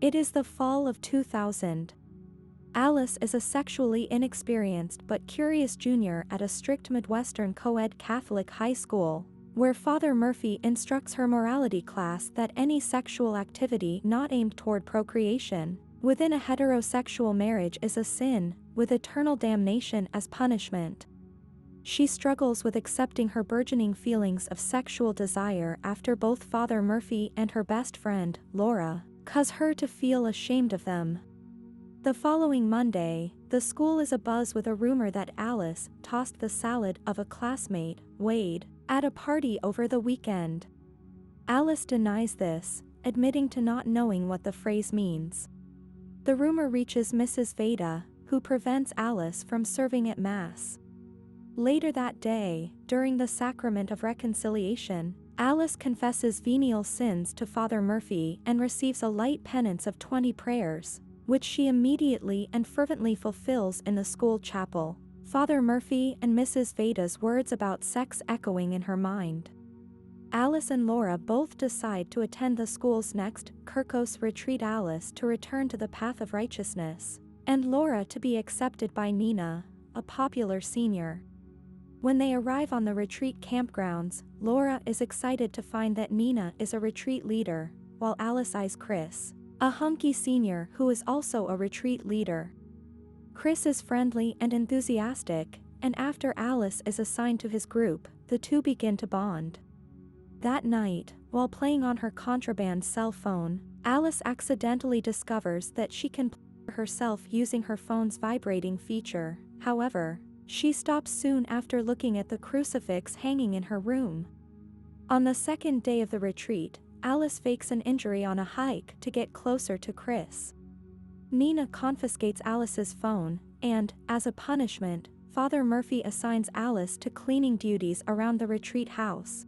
It is the fall of 2000. Alice is a sexually inexperienced but curious junior at a strict Midwestern co-ed Catholic high school, where Father Murphy instructs her morality class that any sexual activity not aimed toward procreation within a heterosexual marriage is a sin, with eternal damnation as punishment. She struggles with accepting her burgeoning feelings of sexual desire after both Father Murphy and her best friend, Laura, cause her to feel ashamed of them. The following Monday, the school is abuzz with a rumor that Alice tossed the salad of a classmate, Wade, at a party over the weekend. Alice denies this, admitting to not knowing what the phrase means. The rumor reaches Mrs. Veda, who prevents Alice from serving at Mass. Later that day, during the Sacrament of Reconciliation, Alice confesses venial sins to Father Murphy and receives a light penance of 20 prayers, which she immediately and fervently fulfills in the school chapel, Father Murphy and Mrs. Veda's words about sex echoing in her mind. Alice and Laura both decide to attend the school's next Kirkos retreat, Alice to return to the path of righteousness, and Laura to be accepted by Nina, a popular senior. When they arrive on the retreat campgrounds, Laura is excited to find that Nina is a retreat leader, while Alice eyes Chris, a hunky senior who is also a retreat leader. Chris is friendly and enthusiastic, and after Alice is assigned to his group, the two begin to bond. That night, while playing on her contraband cell phone, Alice accidentally discovers that she can play herself using her phone's vibrating feature. However, she stops soon after looking at the crucifix hanging in her room. On the second day of the retreat, Alice fakes an injury on a hike to get closer to Chris. Nina confiscates Alice's phone, and, as a punishment, Father Murphy assigns Alice to cleaning duties around the retreat house.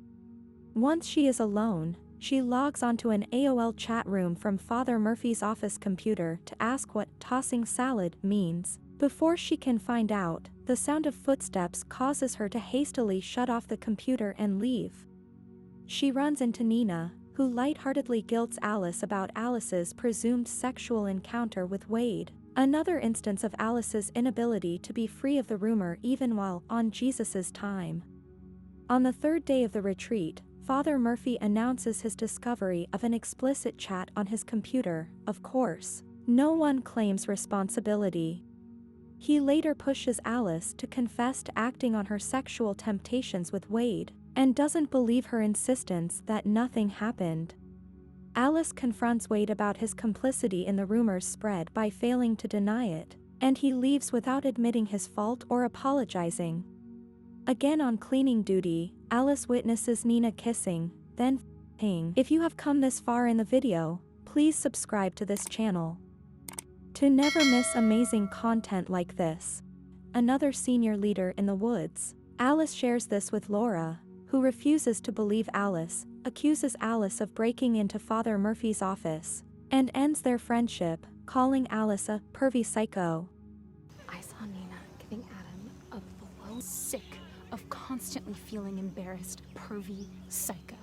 Once she is alone, she logs onto an AOL chat room from Father Murphy's office computer to ask what tossing salad means. Before she can find out, the sound of footsteps causes her to hastily shut off the computer and leave. She runs into Nina, who lightheartedly guilts Alice about Alice's presumed sexual encounter with Wade, another instance of Alice's inability to be free of the rumor even while on Jesus's time. On the third day of the retreat, Father Murphy announces his discovery of an explicit chat on his computer. Of course, no one claims responsibility. He later pushes Alice to confess to acting on her sexual temptations with Wade, and doesn't believe her insistence that nothing happened. Alice confronts Wade about his complicity in the rumors spread by failing to deny it, and he leaves without admitting his fault or apologizing. Again on cleaning duty, Alice witnesses Nina kissing, then f***ing. If you have come this far in the video, please subscribe to this channel to never miss amazing content like this. Another senior leader in the woods, Alice shares this with Laura, who refuses to believe Alice, accuses Alice of breaking into Father Murphy's office, and ends their friendship, calling Alice a pervy psycho. I saw Nina giving Adam a blow, sick of constantly feeling embarrassed, pervy psycho.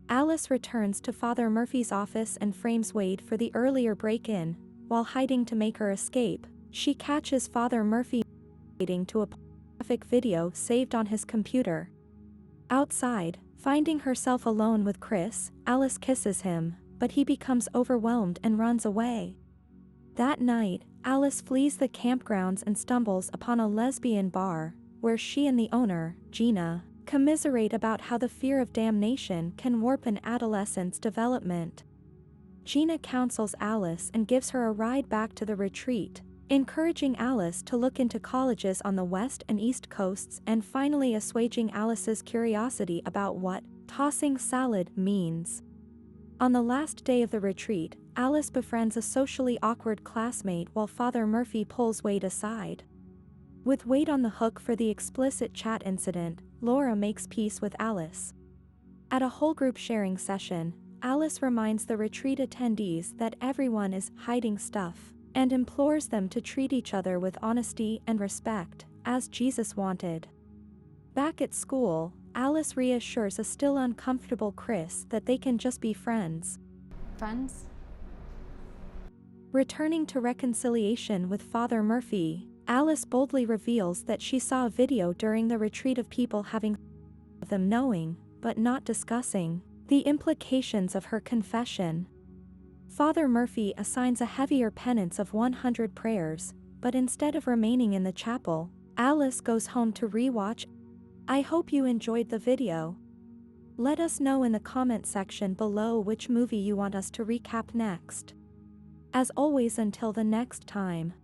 Alice returns to Father Murphy's office and frames Wade for the earlier break-in. While hiding to make her escape, she catches Father Murphy masturbating to a pornographic video saved on his computer. Outside, finding herself alone with Chris, Alice kisses him, but he becomes overwhelmed and runs away. That night, Alice flees the campgrounds and stumbles upon a lesbian bar, where she and the owner, Gina, commiserate about how the fear of damnation can warp an adolescent's development. Gina counsels Alice and gives her a ride back to the retreat, encouraging Alice to look into colleges on the west and east coasts and finally assuaging Alice's curiosity about what tossing salad means. On the last day of the retreat, Alice befriends a socially awkward classmate while Father Murphy pulls Wade aside. With Wade on the hook for the explicit chat incident, Laura makes peace with Alice. At a whole group sharing session, Alice reminds the retreat attendees that everyone is hiding stuff, and implores them to treat each other with honesty and respect, as Jesus wanted. Back at school, Alice reassures a still uncomfortable Chris that they can just be friends. Friends? Returning to reconciliation with Father Murphy, Alice boldly reveals that she saw a video during the retreat of people having them knowing, but not discussing, the implications of her confession. Father Murphy assigns a heavier penance of 100 prayers, but instead of remaining in the chapel, Alice goes home to rewatch. I hope you enjoyed the video. Let us know in the comment section below which movie you want us to recap next. As always, until the next time.